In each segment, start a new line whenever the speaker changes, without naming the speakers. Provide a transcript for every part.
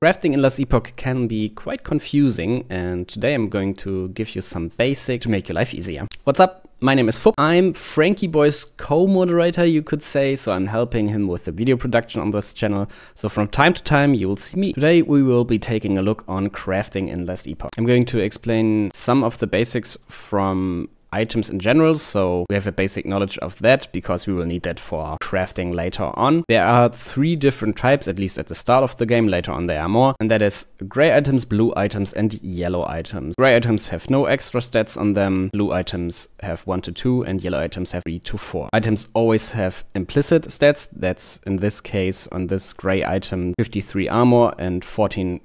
Crafting in last Epoch can be quite confusing, and today I'm going to give you some basics to make your life easier. What's up? My name is Fup. I'm Franky Boy's co-moderator, you could say, so I'm helping him with the video production on this channel. So from time to time you will see me. Today we will be taking a look on crafting in last Epoch. I'm going to explain some of the basics from items in general, so we have a basic knowledge of that because we will need that for crafting later on. There are three different types, at least at the start of the game. Later on there are more, and that is gray items, blue items, and yellow items. Gray items have no extra stats on them, blue items have 1 to 2, and yellow items have 3 to 4. Items always have implicit stats. That's in this case on this gray item 53 armor and 14%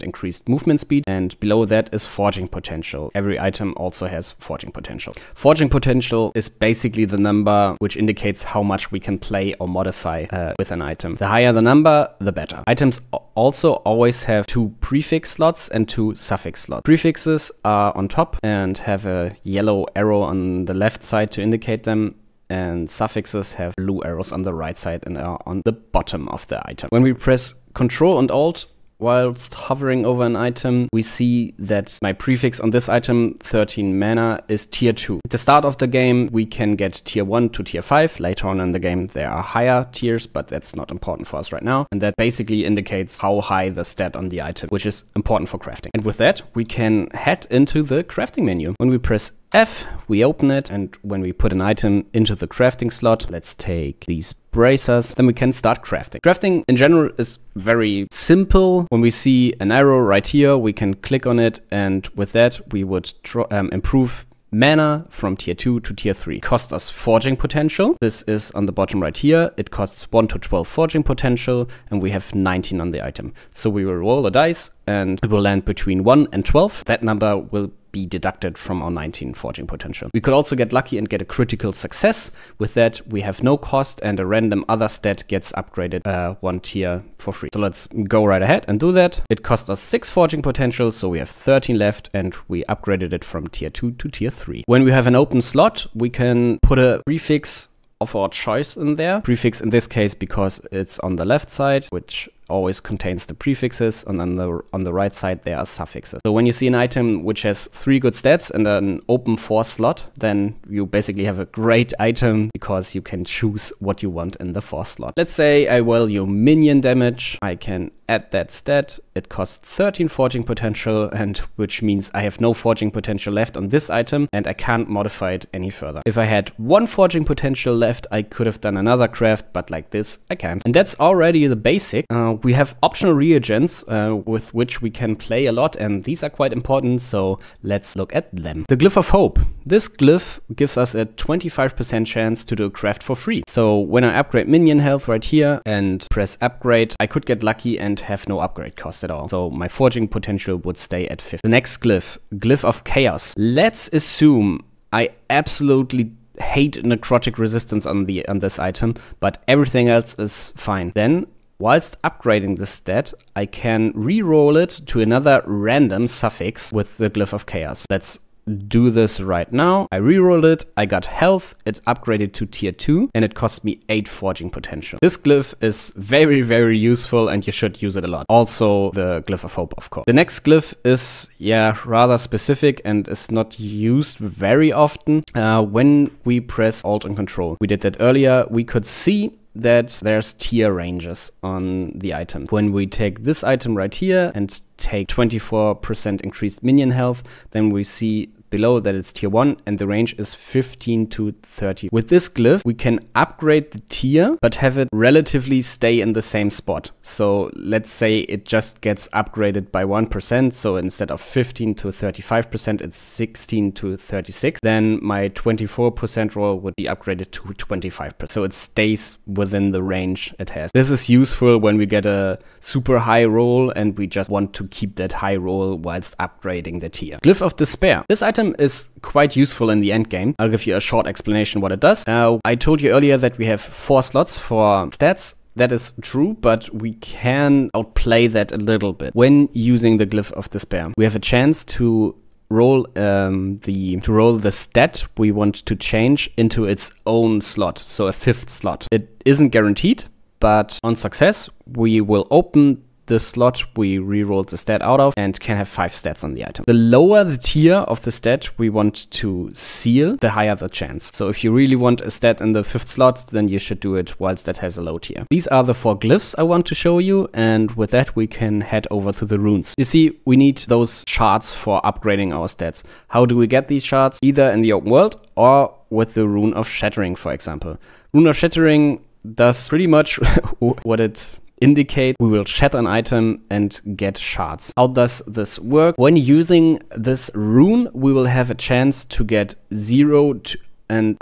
increased movement speed, and below that is forging potential. Every item also has forging potential. Forging potential is basically the number which indicates how much we can play or modify with an item. The higher the number, the better. Items also always have 2 prefix slots and 2 suffix slots. Prefixes are on top and have a yellow arrow on the left side to indicate them, and suffixes have blue arrows on the right side and are on the bottom of the item. When we press Ctrl and Alt whilst hovering over an item, we see that my prefix on this item, 13 mana, is tier 2. At the start of the game, we can get tier 1 to tier 5. Later on in the game, there are higher tiers, but that's not important for us right now. And that basically indicates how high the stat on the item, which is important for crafting. And with that, we can head into the crafting menu. When we press F, we open it, and when we put an item into the crafting slot, let's take these bracers, then we can start crafting. Crafting in general is very simple. When we see an arrow right here, we can click on it, and with that we would improve mana from tier 2 to tier 3. Cost us forging potential. This is on the bottom right here. It costs 1 to 12 forging potential, and we have 19 on the item. So we will roll a dice and it will land between 1 and 12. That number will be deducted from our 19 forging potential. We could also get lucky and get a critical success. With that, we have no cost, and a random other stat gets upgraded 1 tier for free. So let's go right ahead and do that. It cost us 6 forging potential, so we have 13 left, and we upgraded it from tier 2 to tier 3. When we have an open slot, we can put a prefix of our choice in there. Prefix in this case because it's on the left side, which always contains the prefixes, and on the right side there are suffixes. So when you see an item which has 3 good stats and an open 4 slot, then you basically have a great item because you can choose what you want in the 4th slot. Let's say I value minion damage. I can add that stat. It costs 13 forging potential, and which means I have no forging potential left on this item, and I can't modify it any further. If I had 1 forging potential left, I could have done another craft, but like this I can't. And that's already the basic. We have optional reagents with which we can play a lot, and these are quite important, so let's look at them. The Glyph of Hope. This glyph gives us a 25% chance to do a craft for free. So when I upgrade minion health right here and press upgrade, I could get lucky and have no upgrade cost at all. So my forging potential would stay at 50. The next glyph, Glyph of Chaos. Let's assume I absolutely hate necrotic resistance on this item, but everything else is fine. Then whilst upgrading the stat, I can re-roll it to another random suffix with the Glyph of Chaos. Let's do this right now. I re-rolled it, I got health, it upgraded to tier 2, and it cost me 8 forging potential. This glyph is very, very useful, and you should use it a lot. Also the Glyph of Hope, of course. The next glyph is, yeah, rather specific and is not used very often. When we press Alt and Control, we did that earlier, we could see that there's tier ranges on the item. When we take this item right here and take 24% increased minion health, then we see below that it's tier 1, and the range is 15 to 30. With this glyph, we can upgrade the tier, but have it relatively stay in the same spot. So let's say it just gets upgraded by 1%. So instead of 15 to 35%, it's 16 to 36. Then my 24% roll would be upgraded to 25%. So it stays within the range it has. This is useful when we get a super high roll and we just want to keep that high roll whilst upgrading the tier. Glyph of Despair. This item is quite useful in the end game. I'll give you a short explanation what it does. I told you earlier that we have 4 slots for stats. That is true, but we can outplay that a little bit. When using the Glyph of Despair, we have a chance to roll the stat we want to change into its own slot, so a 5th slot. It isn't guaranteed, but on success, we will open the slot we rerolled the stat out of and can have 5 stats on the item. The lower the tier of the stat we want to seal, the higher the chance. So if you really want a stat in the 5th slot, then you should do it whilst that has a low tier. These are the 4 glyphs I want to show you, and with that we can head over to the runes. You see, we need those shards for upgrading our stats. How do we get these shards? Either in the open world or with the Rune of Shattering, for example. Rune of Shattering does pretty much what it indicate. We will shatter an item and get shards. How does this work? When using this rune, we will have a chance to get 0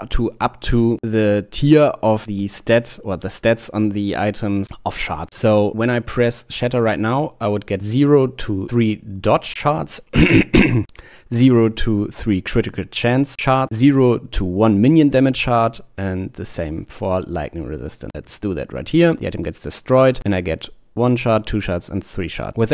to up to the tier of the stat or the stats on the items of shards. So when I press shatter right now, I would get 0 to 3 dodge shards, 0 to 3 critical chance shard, 0 to 1 minion damage shard, and the same for lightning resistance. Let's do that right here. The item gets destroyed and I get 1 shard, 2 shards, and 3 shards. With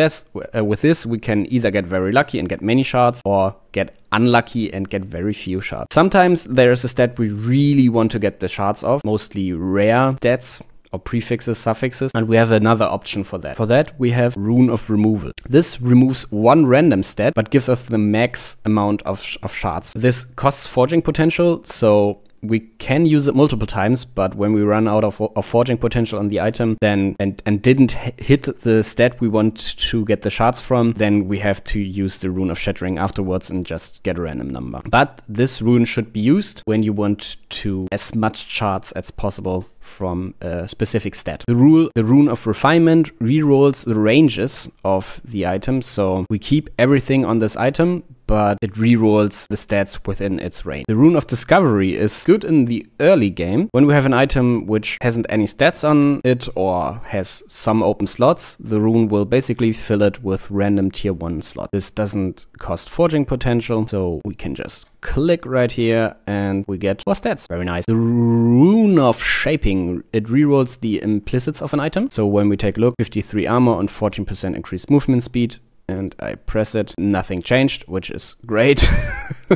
this, we can either get very lucky and get many shards, or get unlucky and get very few shards. Sometimes there is a stat we really want to get the shards of, mostly rare stats or prefixes, suffixes, and we have another option for that. For that, we have Rune of Removal. This removes 1 random stat, but gives us the max amount of shards. This costs forging potential, so we can use it multiple times, but when we run out of forging potential on the item then and didn't hit the stat we want to get the shards from, then we have to use the Rune of Shattering afterwards and just get a random number. But this rune should be used when you want to as much shards as possible from a specific stat. The Rune of Refinement rerolls the ranges of the item, so we keep everything on this item, but it rerolls the stats within its range. The Rune of Discovery is good in the early game. When we have an item which hasn't any stats on it or has some open slots, the rune will basically fill it with random tier 1 slot. This doesn't cost forging potential, so we can just click right here and we get 4 stats. Very nice. The Rune of Shaping, it rerolls the implicits of an item. So when we take a look, 53 armor and 14% increased movement speed, and I press it, nothing changed, which is great.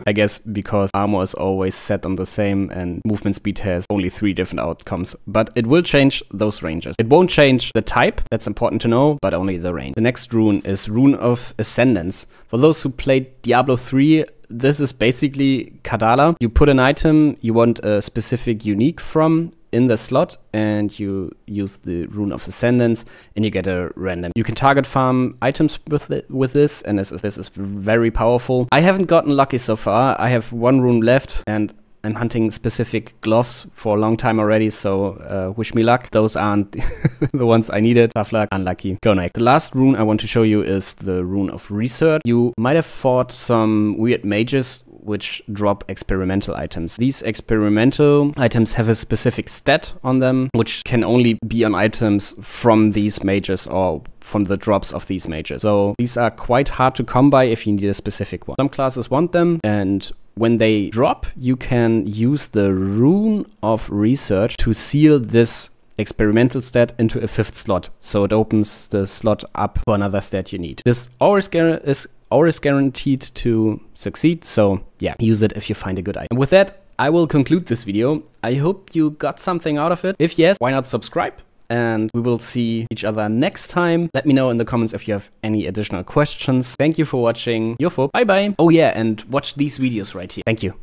I guess because armor is always set on the same and movement speed has only 3 different outcomes, but it will change those ranges. It won't change the type, that's important to know, but only the range. The next rune is Rune of Ascendance. For those who played Diablo 3, this is basically Kadala. You put an item you want a specific unique from in the slot and you use the Rune of Ascendance and you get a random. You can target farm items with this, and this is very powerful. I haven't gotten lucky so far. I have 1 rune left and I'm hunting specific gloves for a long time already, so wish me luck. Those aren't the ones I needed. Tough luck, unlucky. Go next. The last rune I want to show you is the Rune of Research. You might have fought some weird mages which drop experimental items. These experimental items have a specific stat on them, which can only be on items from these mages or from the drops of these mages. So these are quite hard to come by if you need a specific one. Some classes want them, and when they drop, you can use the Rune of Research to seal this experimental stat into a 5th slot. So it opens the slot up for another stat you need. This is always guaranteed to succeed, so yeah, use it if you find a good item. And with that, I will conclude this video. I hope you got something out of it. If yes, why not subscribe? And we will see each other next time. Let me know in the comments if you have any additional questions. Thank you for watching. Your Bye bye. Oh yeah, and watch these videos right here. Thank you.